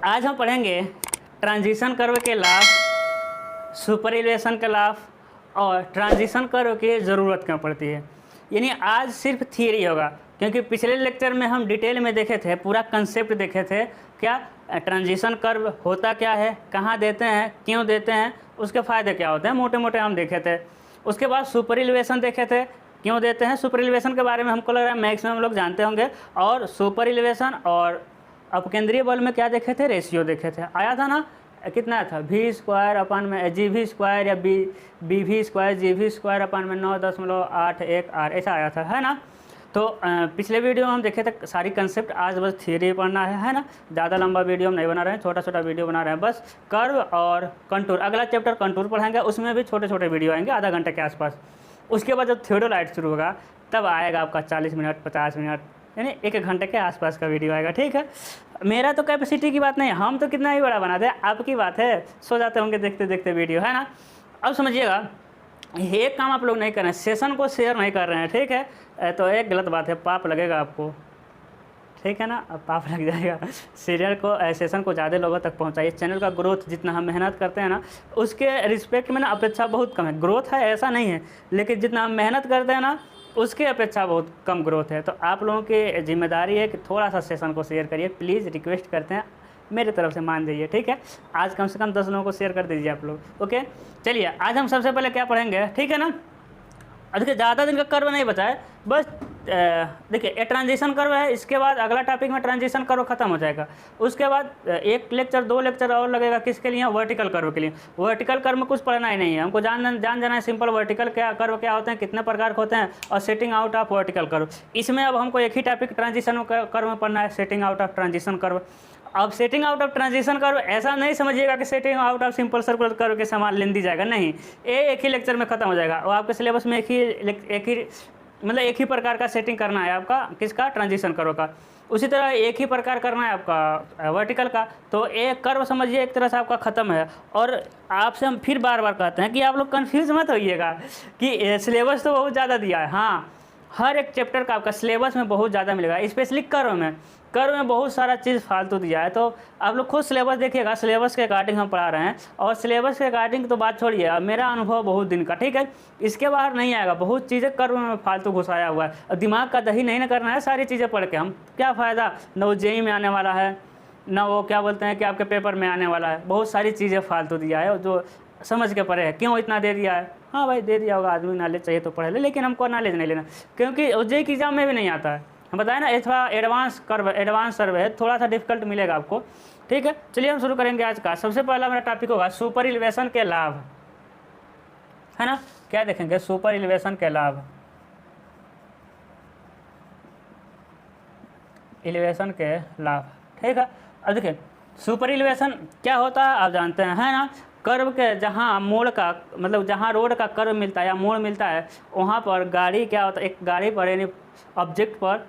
आज हम पढ़ेंगे ट्रांजिशन कर्व के लाभ, सुपर इलिवेशन के लाभ और ट्रांजिशन कर्व की ज़रूरत क्यों पड़ती है। यानी आज सिर्फ थियरी होगा, क्योंकि पिछले लेक्चर में हम डिटेल में देखे थे, पूरा कंसेप्ट देखे थे। क्या ट्रांजिशन कर्व होता क्या है, कहाँ देते हैं, क्यों देते हैं, उसके फ़ायदे क्या होते हैं, मोटे मोटे हम देखे थे। उसके बाद सुपर इलिवेशन देखे थे, क्यों देते हैं। सुपर इलिवेशन के बारे में हमको लग रहा है मैक्सिमम लोग जानते होंगे। और सुपर इलिवेशन और अपकेंद्रीय बल में क्या देखे थे, रेशियो देखे थे। आया था ना, कितना था, वी स्क्वायर अपन में जी वी स्क्वायर या B V square G V square अपन में 9.81 आर, ऐसा आया था, है ना। तो पिछले वीडियो में हम देखे थे सारी कंसेप्ट। आज बस थियरी पढ़ना है ना। ज़्यादा लंबा वीडियो हम नहीं बना रहे हैं, छोटा छोटा वीडियो बना रहे हैं। बस कर्व और कंटूर, अगला चैप्टर कंटूर पढ़ेंगे, उसमें भी छोटे छोटे वीडियो आएंगे आधा घंटे के आसपास। उसके बाद जब थियोडोलाइट शुरू होगा तब आएगा आपका 40 मिनट 50 मिनट, यानी एक घंटे के आसपास का वीडियो आएगा। ठीक है, मेरा तो कैपेसिटी की बात नहीं है, हम तो कितना ही बड़ा बना दे, आपकी बात है। सो जाते होंगे देखते देखते वीडियो, है ना। अब समझिएगा, एक काम आप लोग नहीं कर रहे हैं, सेशन को शेयर नहीं कर रहे हैं। ठीक है, तो एक गलत बात है, पाप लगेगा आपको। ठीक है ना, अब पाप लग जाएगा। सीरियल को, सेशन को ज़्यादा लोगों तक पहुंचाइए। चैनल का ग्रोथ जितना हम मेहनत करते हैं ना, उसके रिस्पेक्ट में ना अपेक्षा बहुत कम है। ग्रोथ है ऐसा नहीं है, लेकिन जितना हम मेहनत करते हैं ना, उसके अपेक्षा बहुत कम ग्रोथ है। तो आप लोगों की जिम्मेदारी है कि थोड़ा सा सेशन को शेयर करिए, प्लीज़ रिक्वेस्ट करते हैं, मेरे तरफ से मान जाइए। ठीक है, आज कम से कम 10 लोगों को शेयर कर दीजिए आप लोग। ओके, चलिए आज हम सबसे पहले क्या पढ़ेंगे, ठीक है ना। देखिए ज़्यादा दिन का कर्व नहीं बचा है, बस देखिए ये ट्रांजिशन कर्व है। इसके बाद अगला टॉपिक में ट्रांजिशन कर्व खत्म हो जाएगा। उसके बाद एक लेक्चर 2 लेक्चर और लगेगा, किसके लिए, वर्टिकल कर्व के लिए। वर्टिकल कर्व में कुछ पढ़ना ही नहीं है हमको, जान जाना है सिंपल वर्टिकल क्या कर्व क्या होते हैं, कितने प्रकार के होते हैं, और setting out of vertical curve. इसमें अब हमको एक ही टॉपिक ट्रांजिशन कर्व में पढ़ना है, setting out of transition curve. अब setting out of transition curve ऐसा नहीं समझिएगा कि setting out of simple circular curve के समान लेन दी जाएगा, नहीं, ये एक ही लेक्चर में खत्म हो जाएगा। और आपके सिलेबस में एक ही प्रकार का सेटिंग करना है आपका, किसका, ट्रांजिशन कर्व का। उसी तरह एक ही प्रकार करना है आपका वर्टिकल का। तो एक कर्व समझिए एक तरह से आपका ख़त्म है। और आपसे हम फिर बार बार कहते हैं कि आप लोग कन्फ्यूज़ मत होइएगा कि सिलेबस तो बहुत ज़्यादा दिया है। हाँ, हर एक चैप्टर का आपका सिलेबस में बहुत ज़्यादा मिलेगा, स्पेशली कर्व में बहुत सारा चीज़ फालतू दिया है। तो आप लोग खुद सिलेबस देखिएगा, सिलेबस के अकॉर्डिंग हम पढ़ा रहे हैं। और सिलेबस के अकॉर्डिंग तो बात छोड़िए, अब मेरा अनुभव बहुत दिन का, ठीक है, इसके बाहर नहीं आएगा। बहुत चीज़ें कर्व में फालतू घुसाया हुआ है, और दिमाग का दही नहीं ना करना है सारी चीज़ें पढ़ के। हम क्या फ़ायदा, न वो जेईई में आने वाला है, न वो क्या बोलते हैं कि आपके पेपर में आने वाला है। बहुत सारी चीज़ें फालतू दिया है जो समझ के पढ़े है। क्यों इतना दे दिया है, हाँ भाई दे दिया होगा, आदमी नॉलेज चाहिए तो पढ़ ले, लेकिन हमको नॉलेज नहीं लेना, क्योंकि जेईई की एग्जाम में भी नहीं आता है। हम बताएं ना, ये थोड़ा एडवांस सर्वे है, थोड़ा सा डिफिकल्ट मिलेगा आपको। ठीक है, चलिए हम शुरू करेंगे आज का। सबसे पहला मेरा टॉपिक होगा सुपर इलिवेशन के लाभ, है ना। क्या देखेंगे, सुपर इलिवेशन के लाभ, इलिवेशन के लाभ। ठीक है, अब देखिए सुपर इलिवेशन क्या होता है आप जानते हैं, है ना। कर्व के जहाँ मोड़ का, मतलब जहाँ रोड का कर्व मिलता है या मोड़ मिलता है, वहाँ पर गाड़ी क्या होता है, एक गाड़ी पर यानी ऑब्जेक्ट पर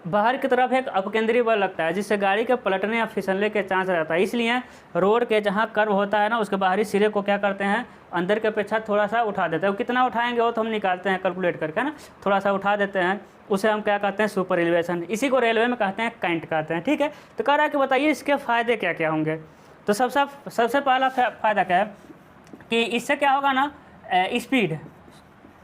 बाहर की तरफ एक अपकेंद्री बल लगता है, जिससे गाड़ी के पलटने या फिसलने के चांस रहता है। इसलिए रोड के जहाँ कर्व होता है ना, उसके बाहरी सिरे को क्या करते हैं, अंदर के अपेक्षा थोड़ा सा उठा देते हैं। कितना उठाएंगे वो तो हम निकालते हैं कैलकुलेट करके ना, थोड़ा सा उठा देते हैं, उसे हम क्या कहते हैं, सुपर इलिवेशन। इसी को रेलवे में कहते हैं कैंट कहते हैं। ठीक है, तो कह रहा है कि बताइए इसके फ़ायदे क्या क्या होंगे। तो सबसे पहला फ़ायदा क्या है कि इससे क्या होगा ना, स्पीड।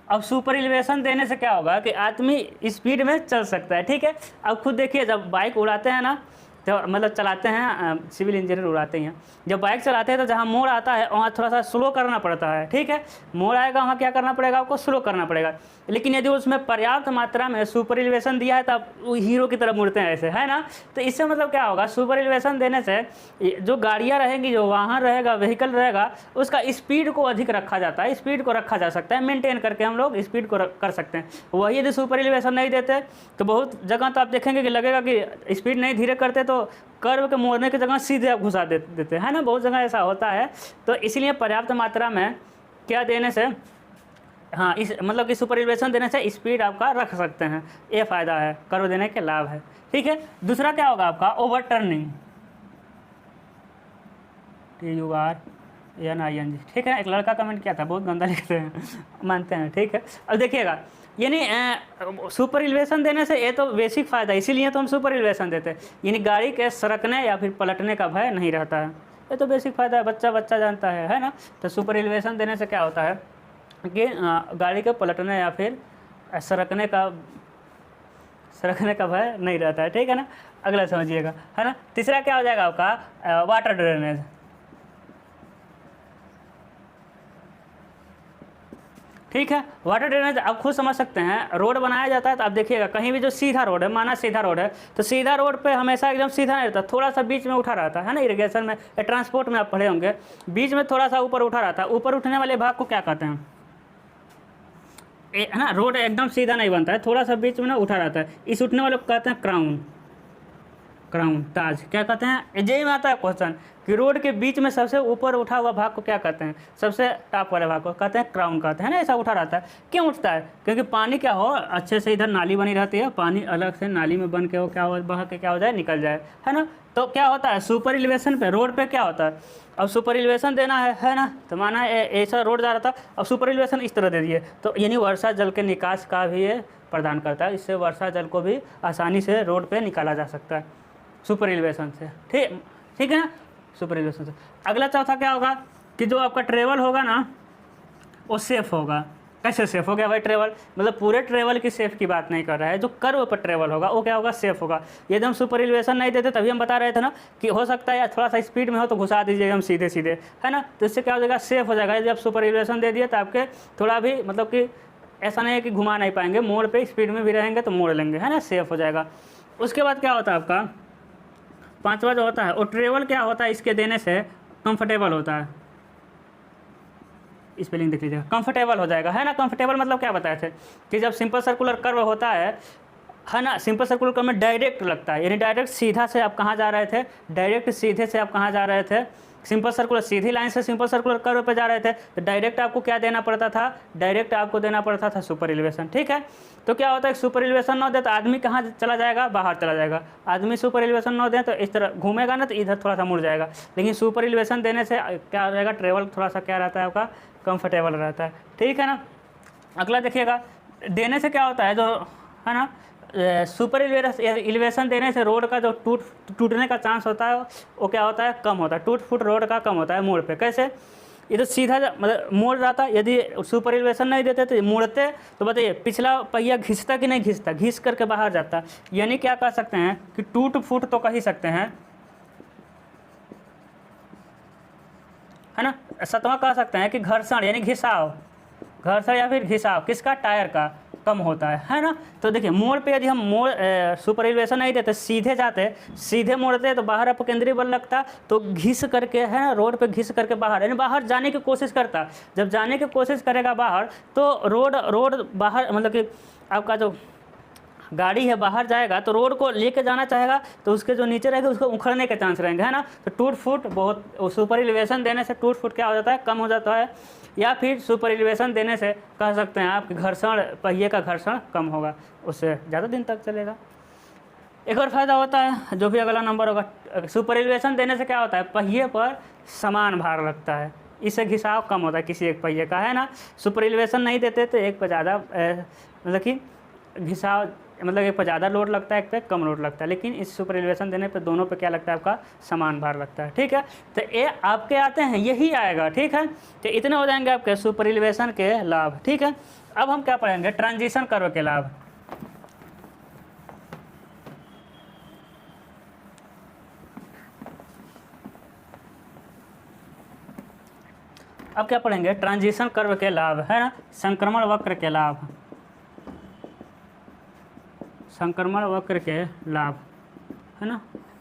अब सुपर इलिवेशन देने से क्या होगा कि आदमी स्पीड में चल सकता है। ठीक है, अब खुद देखिए, जब बाइक उड़ाते हैं ना, तो मतलब चलाते हैं, सिविल इंजीनियर उड़ाते हैं, जब बाइक चलाते हैं तो जहाँ मोड़ आता है वहाँ थोड़ा सा स्लो करना पड़ता है। ठीक है, मोड़ आएगा वहाँ क्या करना पड़ेगा, आपको स्लो करना पड़ेगा। लेकिन यदि उसमें पर्याप्त मात्रा में सुपर इलिवेशन दिया है, तब वो हीरो की तरह मुड़ते हैं ऐसे, है ना। तो इससे मतलब क्या होगा, सुपर इलिवेशन देने से जो गाड़ियाँ रहेंगी, जो वाहन रहेगा, व्हीकल रहेगा, उसका स्पीड को अधिक रखा जाता है, स्पीड को रखा जा सकता है, मेंटेन करके हम लोग स्पीड को कर सकते हैं। वही यदि सुपर इलिवेशन नहीं देते तो बहुत जगह तो आप देखेंगे कि लगेगा कि स्पीड नहीं धीरे करते, तो कर्व के मोड़ने की जगह सीधे आप घुसा देते हैं ना, बहुत जगह ऐसा होता है। तो इसलिए पर्याप्त मात्रा में क्या देने से, हाँ, इस मतलब कि सुपर इलिवेशन देने से स्पीड आपका रख सकते हैं, ये फ़ायदा है, कर्व देने के लाभ है। ठीक है, दूसरा क्या होगा आपका, ओवरटर्निंग, TURNING। ठीक है, एक लड़का कमेंट किया था, बहुत गंदा लिखते हैं, मानते हैं। ठीक है, अब देखिएगा, यानी सुपर इलिवेशन देने से ये तो बेसिक फ़ायदा, इसीलिए तो हम सुपर इलिवेशन देते हैं, यानी गाड़ी के सरकने या फिर पलटने का भय नहीं रहता है। ये तो बेसिक फ़ायदा है, बच्चा बच्चा जानता है ना। तो सुपर इलिवेशन देने से क्या होता है कि गाड़ी के पलटने या फिर सरकने का भय नहीं रहता है, ठीक है ना। अगला समझिएगा, है ना। तीसरा क्या हो जाएगा आपका वाटर ड्रेनेज। ठीक है, वाटर ड्रेनेज आप खुद समझ सकते हैं। रोड बनाया जाता है तो आप देखिएगा कहीं भी जो सीधा रोड है, माना सीधा रोड है, तो सीधा रोड पे हमेशा एकदम सीधा नहीं रहता, थोड़ा सा बीच में उठा रहता है ना। इरिगेशन में या ट्रांसपोर्ट में आप पढ़े होंगे, बीच में थोड़ा सा ऊपर उठा रहता है। ऊपर उठने वाले भाग को क्या कहते हैं, है ना। रोड एकदम सीधा नहीं बनता है, थोड़ा सा बीच में ना उठा रहता है, इस उठने वाले को कहते हैं क्राउन ताज। क्या कहते हैं, यही में आता है क्वेश्चन कि रोड के बीच में सबसे ऊपर उठा हुआ भाग को क्या कहते हैं, सबसे टॉप वाले भाग को कहते हैं क्राउन कहते हैं ना। ऐसा उठा रहता है, क्यों उठता है, क्योंकि पानी क्या हो अच्छे से इधर नाली बनी रहती है, पानी अलग से नाली में बन के वो क्या हो, बह के क्या हो जाए, निकल जाए, है ना। तो क्या होता है सुपर एलिवेशन पे रोड पे क्या होता है, अब सुपर एलिवेशन देना है ना। तो माना ऐसा रोड जा रहा था, अब सुपर एलिवेशन इस तरह दे दिए, तो यानी वर्षा जल के निकास का भी ये प्रदान करता है। इससे वर्षा जल को भी आसानी से रोड पे निकाला जा सकता है सुपर एलिवेशन से। ठीक है ना, सुपर एलिवेशन से। अगला चौथा क्या होगा कि जो आपका ट्रेवल होगा ना वो सेफ़ होगा। कैसे सेफ़ हो गया भाई ट्रेवल, मतलब पूरे ट्रेवल की सेफ़ की बात नहीं कर रहा है, जो कर्व पर ट्रेवल होगा वो क्या होगा, सेफ़ होगा। यदि हम सुपर एलिवेशन नहीं देते तभी हम बता रहे थे ना कि हो सकता है या थोड़ा सा स्पीड में हो तो घुसा दीजिए हम सीधे सीधे, है ना। तो इससे क्या हो जाएगा, सेफ़ हो जाएगा। यदि आप सुपर एलिवेशन दे दिए तो आपके थोड़ा भी मतलब कि ऐसा नहीं है कि घुमा नहीं पाएंगे, मोड़ पर स्पीड में भी रहेंगे तो मोड़ लेंगे, है ना, सेफ़ हो जाएगा। उसके बाद क्या होता है आपका पांचवा जो होता है वो ट्रेवल क्या होता है, इसके देने से कंफर्टेबल होता है। स्पेलिंग देख लीजिएगा, कंफर्टेबल हो जाएगा, है ना। कंफर्टेबल मतलब क्या बताए थे कि जब सिंपल सर्कुलर कर्व होता है ना, सिंपल सर्कुलर कर्व में डायरेक्ट लगता है, यानी डायरेक्ट सीधा से आप कहाँ जा रहे थे, डायरेक्ट सीधे से आप कहाँ जा रहे थे, सिंपल सर्कुलर सीधी लाइन से सिंपल सर्कुलर कर्व पे जा रहे थे, तो डायरेक्ट आपको क्या देना पड़ता था, डायरेक्ट आपको देना पड़ता था सुपर एलिवेशन, ठीक है। तो क्या होता है सुपर एलिवेशन न दे तो आदमी कहाँ चला जाएगा, बाहर चला जाएगा। आदमी सुपर एलिवेशन न दे तो इस तरह घूमेगा ना, तो इधर थोड़ा सा मुड़ जाएगा। लेकिन सुपर एलिवेशन देने से क्या हो जाएगा, ट्रेवल थोड़ा सा क्या रहता है आपका, कंफर्टेबल रहता है, ठीक है ना। अगला देखिएगा, देने से क्या होता है जो है ना, सुपर एलिवेशन देने से रोड का जो टूटने का चांस होता है वो क्या होता है, कम होता है। टूट फूट रोड का कम होता है मोड़ पे। कैसे, ये तो सीधा मतलब मोड़ रहा था, यदि सुपर एलिवेशन नहीं देते तो मुड़ते तो बताइए पिछला पहिया घिसता कि नहीं घिसता, घिस करके बाहर जाता। यानी क्या कह सकते हैं कि टूट फूट तो कह ही सकते हैं, है ना। सतवां कह सकते हैं कि घर्षण यानी घिसाव, घर्षण या फिर घिसाव किसका, टायर का कम होता है ना। तो देखिए मोड़ पे यदि हम सुपर एलिवेशन नहीं देते, सीधे जाते, सीधे मोड़ते तो बाहर अपकेंद्री बल लगता, तो घिस करके है ना, रोड पे घिस करके बाहर यानी बाहर जाने की कोशिश करता। जब जाने की कोशिश करेगा बाहर तो रोड बाहर मतलब कि आपका जो गाड़ी है बाहर जाएगा तो रोड को लेके जाना चाहेगा, तो उसके जो नीचे रहेगा उसको उखड़ने के चांस रहेंगे, है ना। तो टूट फूट बहुत, सुपर एलिवेशन देने से टूट फूट क्या हो जाता है, कम हो जाता है। या फिर सुपर एलिवेशन देने से कह सकते हैं आप कि घर्षण, पहिए का घर्षण कम होगा, उससे ज़्यादा दिन तक चलेगा। एक और फायदा होता है जो भी अगला नंबर होगा, सुपर एलिवेशन देने से क्या होता है, पहिए पर समान भार लगता है, इससे घिसाव कम होता है किसी एक पहिए का, है ना। सुपर एलिवेशन नहीं देते तो एक पर ज़्यादा मतलब कि घिसाव, मतलब एक पर ज़्यादा लोड लगता है, एक पे कम लोड लगता है। लेकिन इस सुपर एलिवेशन देने पे दोनों पे क्या लगता है, आपका समान भार लगता है, ठीक है। तो ये आपके आते हैं, यही आएगा, ठीक है। तो इतने हो जाएंगे आपके सुपर एलिवेशन के लाभ, ठीक है। अब हम क्या पढ़ेंगे, ट्रांजिशन कर्व के लाभ। अब क्या पढ़ेंगे, ट्रांजिशन कर्व के लाभ, है ना, संक्रमण वक्र के लाभ, संक्रमण वक्र के लाभ, है ना।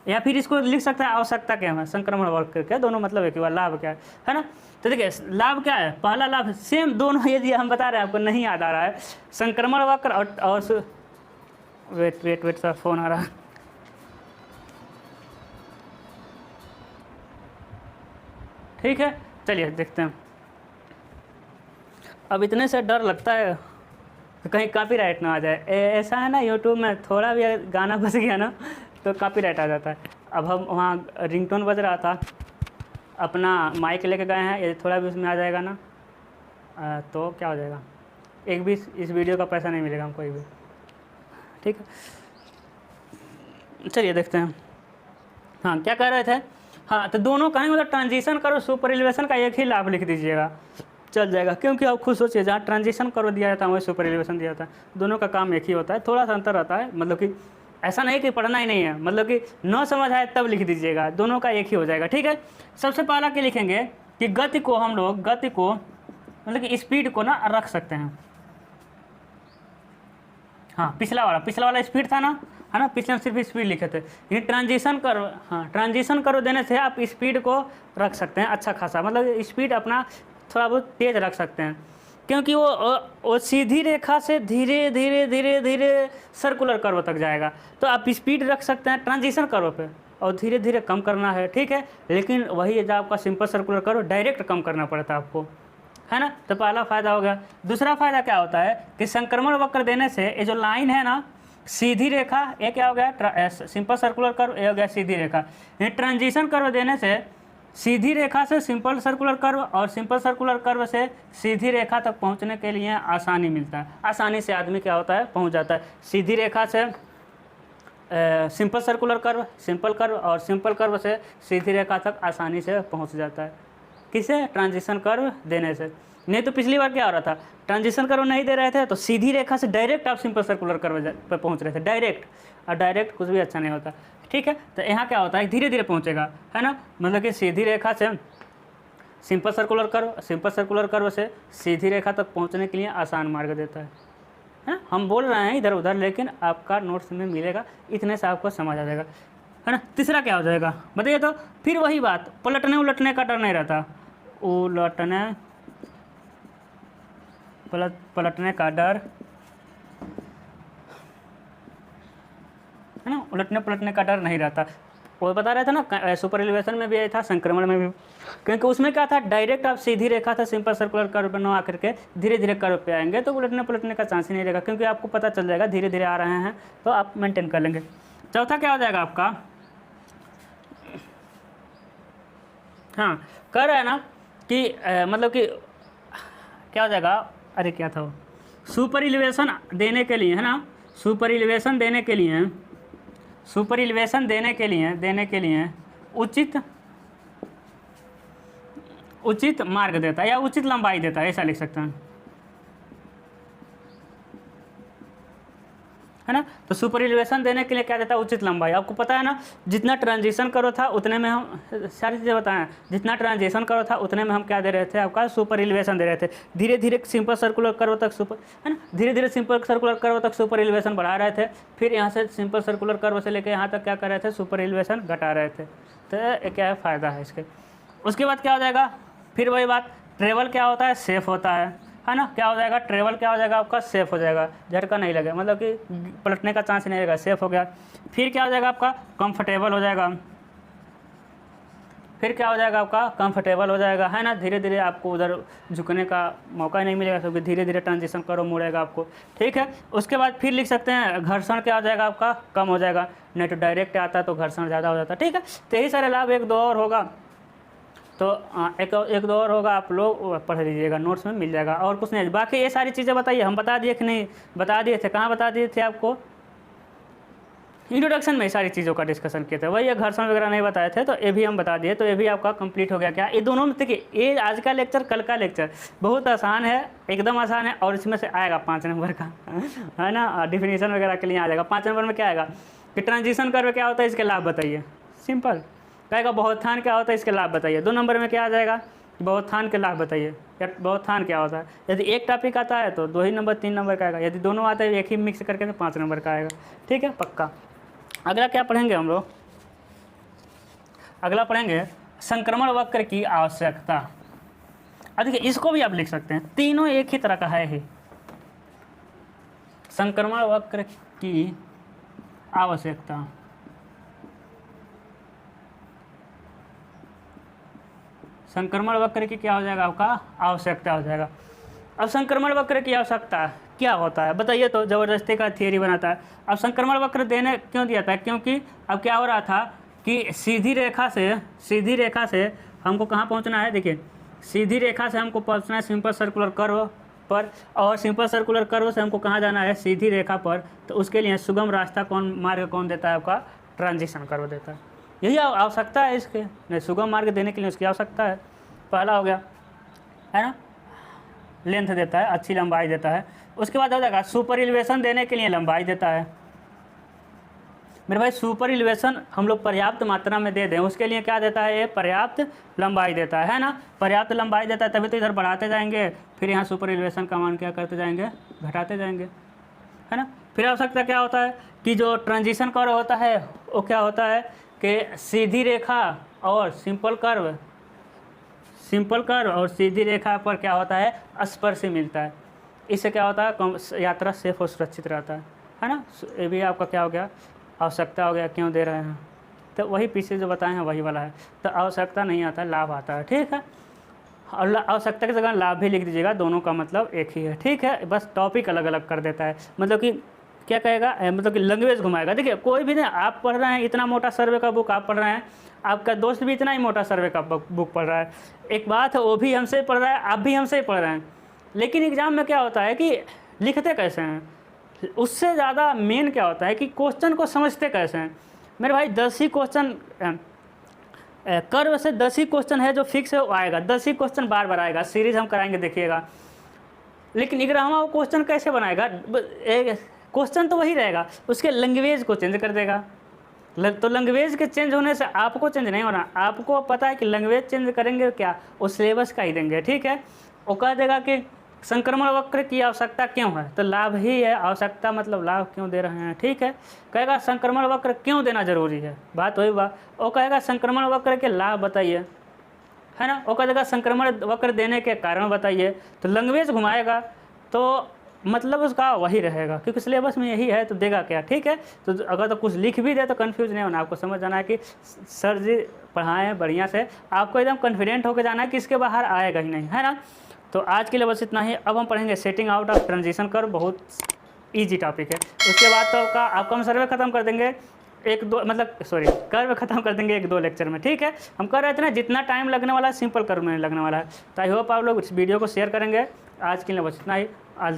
या फिर इसको लिख सकते हैं आवश्यकता क्या है, संक्रमण वक्र के, दोनों मतलब एक ही बार, लाभ क्या है ना। तो देखिए लाभ क्या है, पहला लाभ सेम दोनों, यदि हम बता रहे हैं आपको नहीं याद आ रहा है, संक्रमण वक्र और वेट सर फोन आ रहा है, ठीक है। चलिए देखते हैं। अब इतने से डर लगता है तो कहीं कॉपीराइट ना आ जाए, ऐसा है ना यूट्यूब में थोड़ा भी गाना बज गया ना तो कॉपीराइट आ जाता है। अब हम वहाँ रिंगटोन बज रहा था, अपना माइक लेके गए हैं, यदि थोड़ा भी उसमें आ जाएगा ना तो क्या हो जाएगा, एक भी इस वीडियो का पैसा नहीं मिलेगा हमको, एक भी। ठीक है, चलिए देखते हैं। हाँ, क्या कह रहे थे? हाँ, तो दोनों कहेंगे मतलब ट्रांजिशन करो सुपर एलिवेशन का एक ही लाभ लिख दीजिएगा, चल जाएगा। क्योंकि आप खुद सोचिए, जहाँ ट्रांजिशन करो दिया जाता है वहीं सुपर एलिवेशन दिया जाता है, दोनों का काम एक ही होता है, थोड़ा सा अंतर रहता है। मतलब कि ऐसा नहीं कि पढ़ना ही नहीं है, मतलब कि न समझ आए तब लिख दीजिएगा, दोनों का एक ही हो जाएगा। ठीक है, सबसे पहला क्या लिखेंगे कि गति को हम लोग, गति को मतलब कि स्पीड को ना रख सकते हैं। हाँ, पिछला वाला स्पीड था ना, है ना, पिछले में सिर्फ स्पीड लिखे थे। ये ट्रांजिशन करो, हाँ ट्रांजिशन करो देने से आप स्पीड को रख सकते हैं अच्छा खासा, मतलब स्पीड अपना थोड़ा बहुत तेज रख सकते हैं। क्योंकि वो सीधी रेखा से धीरे धीरे धीरे धीरे सर्कुलर कर्व तक जाएगा, तो आप स्पीड रख सकते हैं ट्रांजिशन कर्व पे, और धीरे धीरे कम करना है। ठीक है, लेकिन वही जो आपका सिंपल सर्कुलर कर्व डायरेक्ट कम करना पड़ता है आपको, है ना। तो पहला फ़ायदा हो गया। दूसरा फ़ायदा क्या होता है कि संक्रमण वक्र देने से ये जो लाइन है ना, सीधी रेखा, ये क्या हो गया सिंपल सर्कुलर कर्व, ये हो गया सीधी रेखा। ये ट्रांजिशन कर्व देने से सीधी रेखा से सिंपल सर्कुलर कर्व और सिंपल सर्कुलर कर्व से सीधी रेखा तक पहुंचने के लिए आसानी मिलता है। आसानी से आदमी क्या होता है, पहुंच जाता है सीधी रेखा से simple circular curve, simple curve और सिंपल कर्व से सीधी रेखा तक आसानी से पहुंच जाता है। किसे? ट्रांजिशन कर्व देने से। नहीं तो पिछली बार क्या हो रहा था, ट्रांजिशन कर्व नहीं दे रहे थे तो सीधी रेखा से डायरेक्ट आप सिंपल सर्कुलर कर्व पर पहुंच रहे थे डायरेक्ट, और डायरेक्ट कुछ भी अच्छा नहीं होता। ठीक है, तो यहाँ क्या होता है, धीरे धीरे पहुंचेगा, है ना। मतलब कि सीधी रेखा से simple circular curve, simple circular curve से सीधी रेखा तक पहुँचने के लिए आसान मार्ग देता है। हम बोल रहे हैं इधर उधर, लेकिन आपका नोट्स में मिलेगा, इतने से आपको समझ आ जाएगा, है ना। तीसरा क्या हो जाएगा बताइए तो? फिर वही बात, पलटने उलटने का डर नहीं रहता, पलटने का डर, है ना, उलटने पलटने का डर नहीं रहता। वो बता रहे थे ना, सुपर एलिवेशन में भी यही था, संक्रमण में भी, क्योंकि उसमें क्या था, डायरेक्ट आप सीधी रेखा था सिंपल सर्कुलर कर्व बना करके धीरे धीरे कर्व पे आएंगे, तो उलटने पलटने का चांस ही नहीं रहेगा, क्योंकि आपको पता चल जाएगा धीरे धीरे आ रहे हैं, तो आप मेंटेन कर लेंगे। चौथा क्या हो जाएगा आपका, हाँ कह रहा है ना कि मतलब कि क्या हो जाएगा, अरे क्या था वो, सुपर एलिवेशन देने के लिए, है ना, सुपर एलिवेशन देने के लिए, सुपर एलिवेशन देने के लिए उचित मार्ग देता है या उचित लंबाई देता है, ऐसा लिख सकते हैं, है ना। तो सुपर एलिवेशन देने के लिए क्या देता है, उचित लंबाई। आपको पता है ना, जितना ट्रांजिशन करो था उतने में हम सारी चीज़ें बताएं, जितना ट्रांजिशन करो था उतने में हम क्या दे रहे थे, आपका सुपर एलिवेशन दे रहे थे। धीरे धीरे सिंपल सर्कुलर कर्व तक सुपर, है ना, धीरे धीरे सिंपल सर्कुलर कर्व तक सुपर एलिवेशन बढ़ा रहे थे, फिर यहाँ से सिंपल सर्कुलर कर्व से लेकर यहाँ तक क्या कर रहे थे, सुपर एलिवेशन घटा रहे थे। तो क्या है, फ़ायदा है इसके। उसके बाद क्या हो जाएगा, फिर वही बात, ट्रेवल क्या होता है, सेफ होता है ना। क्या हो जाएगा, ट्रेवल क्या हो जाएगा आपका, सेफ हो जाएगा, झटका नहीं लगेगा, मतलब कि पलटने का चांस नहीं रहेगा, सेफ हो गया। फिर क्या हो जाएगा आपका, कंफर्टेबल हो जाएगा, फिर क्या हो जाएगा आपका, कंफर्टेबल हो जाएगा, है ना। धीरे धीरे आपको उधर झुकने का मौका ही नहीं मिलेगा, क्योंकि धीरे धीरे ट्रांजिशन करो मुड़ेगा आपको। ठीक है, उसके बाद फिर लिख सकते हैं घर्षण क्या हो जाएगा आपका, कम हो जाएगा, नहीं तो डायरेक्ट आता है तो घर्षण ज़्यादा हो जाता है। ठीक है, तो यही सारे लाभ, एक दो और होगा तो एक दो और होगा, आप लोग पढ़ लीजिएगा, नोट्स में मिल जाएगा, और कुछ नहीं। बाकी ये सारी चीज़ें बताइए, हम बता दिए कि नहीं, बता दिए थे, कहाँ बता दिए थे आपको, इंट्रोडक्शन में सारी चीज़ों का डिस्कशन किए थे, वही ये घर्षण वगैरह नहीं बताए थे, तो ये भी हम बता दिए, तो ये भी आपका कंप्लीट हो गया। क्या ये दोनों में देखिए, ये आज का लेक्चर कल का लेक्चर बहुत आसान है, एकदम आसान है, और इसमें से आएगा 5 नंबर का, है ना, डिफिनीशन वगैरह के लिए आ जाएगा। 5 नंबर में क्या आएगा कि ट्रांजिशन कर्व क्या होता है, इसके लाभ बताइए, सिंपल। कहेगा बहुत्थान क्या होता है, इसके लाभ बताइए। 2 नंबर में क्या आ जाएगा, बहुत्थान के लाभ बताइए, या बहुत्थान क्या होता है। यदि एक टॉपिक आता है तो 2 ही नंबर 3 नंबर का आएगा, यदि दोनों आते हैं एक ही मिक्स करके तो 5 नंबर का आएगा। ठीक है, पक्का। अगला क्या पढ़ेंगे हम लोग, अगला पढ़ेंगे संक्रमण वक्र की आवश्यकता। अब देखिए, इसको भी आप लिख सकते हैं, तीनों एक ही तरह का है ही। संक्रमण वक्र की आवश्यकता, संक्रमण वक्र की क्या हो जाएगा आपका, आवश्यकता हो जाएगा। अब संक्रमण वक्र की आवश्यकता क्या होता है बताइए तो, ज़बरदस्ती का थियरी बनाता है। अब संक्रमण वक्र देने क्यों दिया था, क्योंकि अब क्या हो रहा था कि सीधी रेखा से हमको कहाँ पहुँचना है, देखिए सीधी रेखा से हमको पहुँचना है सिंपल सर्कुलर कर्व पर, और सिंपल सर्कुलर कर्व से हमको कहाँ जाना है, सीधी रेखा पर। तो उसके लिए सुगम रास्ता मार्ग कौन देता है, आपका ट्रांजिशन कर्व देता है। यही आवश्यकता है इसके, नहीं सुगम मार्ग देने के लिए उसकी आवश्यकता है। पहला हो गया, है ना, लेंथ देता है, अच्छी लंबाई देता है। उसके बाद हो जाएगा सुपर इलिवेशन देने के लिए लंबाई देता है। मेरे भाई सुपर इलिवेशन हम लोग पर्याप्त मात्रा में दे दें, उसके लिए क्या देता है, ये पर्याप्त लंबाई देता है ना, पर्याप्त लंबाई देता है, तभी तो इधर बढ़ाते जाएंगे, फिर यहाँ सुपर इलिवेशन का मान क्या करते जाएंगे, घटाते जाएंगे, है ना। फिर आवश्यकता क्या होता है कि जो ट्रांजिशन कर्व होता है वो क्या होता है कि सीधी रेखा और सिंपल कर्व और सीधी रेखा पर क्या होता है, स्पर्श मिलता है। इससे क्या होता है, यात्रा सेफ और सुरक्षित रहता है ना। ये भी आपका क्या हो गया, आवश्यकता हो गया, क्यों दे रहे हैं, तो वही पीछे जो बताए हैं वही वाला है। तो आवश्यकता नहीं आता, लाभ आता है, ठीक है। और आवश्यकता की जगह लाभ भी लिख दीजिएगा, दोनों का मतलब एक ही है, ठीक है। बस टॉपिक अलग अलग कर देता है, मतलब कि क्या कहेगा, मतलब कि लैंग्वेज घुमाएगा। देखिए कोई भी नहीं, आप पढ़ रहे हैं इतना मोटा सर्वे का बुक आप पढ़ रहे हैं, आपका दोस्त भी इतना ही मोटा सर्वे का बुक पढ़ रहा है, एक बात है वो भी हमसे पढ़ रहा है, आप भी हमसे ही पढ़ रहे हैं, लेकिन एग्ज़ाम में क्या होता है कि लिखते कैसे हैं, उससे ज़्यादा मेन क्या होता है कि क्वेश्चन को समझते कैसे हैं। मेरे भाई 10 ही क्वेश्चन कर्व से 10 ही क्वेश्चन है जो फिक्स है वो आएगा, 10 ही क्वेश्चन बार बार आएगा, सीरीज हम कराएंगे देखिएगा। लेकिन इग्रामा वो क्वेश्चन कैसे बनाएगा, क्वेश्चन तो वही रहेगा, उसके लैंग्वेज को चेंज कर देगा। तो लैंग्वेज के चेंज होने से आपको चेंज नहीं होना, आपको पता है कि लैंग्वेज चेंज करेंगे क्या, वो सिलेबस का ही देंगे, ठीक है। वो कह देगा कि संक्रमण वक्र की आवश्यकता क्यों है, तो लाभ ही है, आवश्यकता मतलब लाभ क्यों दे रहे हैं, ठीक है। कहेगा संक्रमण वक्र क्यों देना जरूरी है, बात वही बात। वो कहेगा संक्रमण वक्र के लाभ बताइए, है ना। वो कहेगा संक्रमण वक्र देने के कारण बताइए, तो लैंग्वेज घुमाएगा तो मतलब उसका वही रहेगा, क्योंकि सिलेबस में यही है, तो देगा क्या, ठीक है। तो अगर तो कुछ लिख भी दे तो कन्फ्यूज नहीं होना, आपको समझ जाना है कि सर जी पढ़ाएँ बढ़िया से, आपको एकदम कॉन्फिडेंट होकर जाना है कि इसके बाहर आएगा ही नहीं, है ना। तो आज के लिए बस इतना ही। अब हम पढ़ेंगे setting out of transition curve, बहुत इजी टॉपिक है। उसके बाद तो आपका हम सर्वे खत्म कर देंगे कर्व खत्म कर देंगे 1-2 लेक्चर में, ठीक है। हम कर रहे थे ना, जितना टाइम लगने वाला है सिंपल कर्व में लगने वाला है। तो आई होप आप लोग इस वीडियो को शेयर करेंगे। आज के लिए बस इतना ही। आज